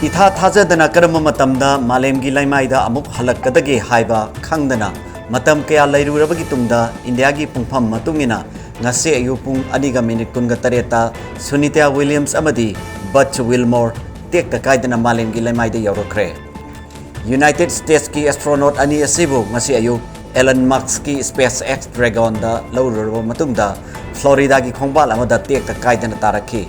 Itha thajadana karama matamda malemgi laimaida amuk halakkadagi haiba khangdana matam kaya lairurabagi tungda India gi pungpham matungina ngase ayu pung 2:38 Sunita Williams amadi Butch Wilmore tekta kaidana malemgi laimaida yaurokre. United States ki astronaut ani asibu ngase ayu Elon Musk ki SpaceX Dragon da laururaba matungda Florida gi khongbal amada tekta kaidana tarakhi.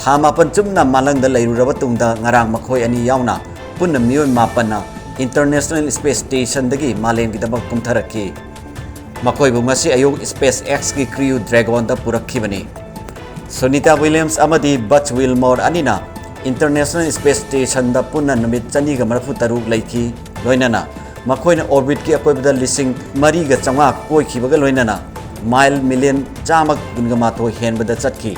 Thama panchumna malang da lairuraba tungda ngarang makhoi ani yauna punna miyoy mapana International Space Station dagi malem gi dabak kumtharakhi. Makhoi bu ngasi ayung SpaceX ki Crew Dragon da purakhibani. Sunita Williams amadi Butch Wilmore anina International Space Station da punna namit chani ga marafu taruk laiki loinana makhoina orbit ki akoibda lising mari ga changa koi khibaga loinana mile million chamak gunga mato henbada chatki.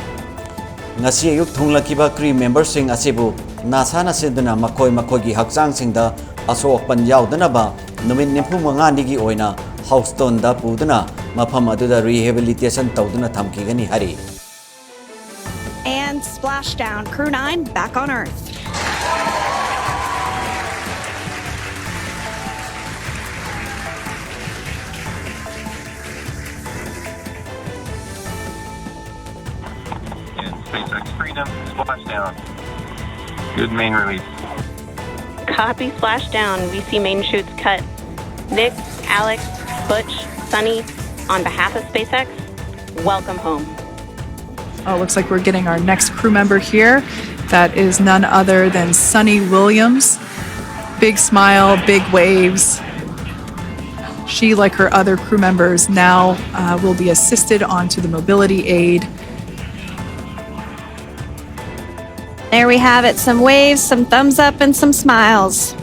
Ngasi ayuk thunglakiba crew member sing asibu NASA na siduna makhoi gi hakchang singda asok pan yaudana ba numit nimpu manga nigi oina Houston da puduna mafam aduda rehabilitation tawduna thamki gani hari. And splashdown, Crew 9 back on Earth. SpaceX Freedom, splashdown. Good main release. Copy splashdown. We see main chutes cut. Nick, Alex, Butch, Sunny, on behalf of SpaceX, welcome home. Oh, looks like we're getting our next crew member here. That is none other than Sunny Williams. Big smile, big waves. She, like her other crew members, now will be assisted onto the mobility aid. There we have it, some waves, some thumbs up, and some smiles.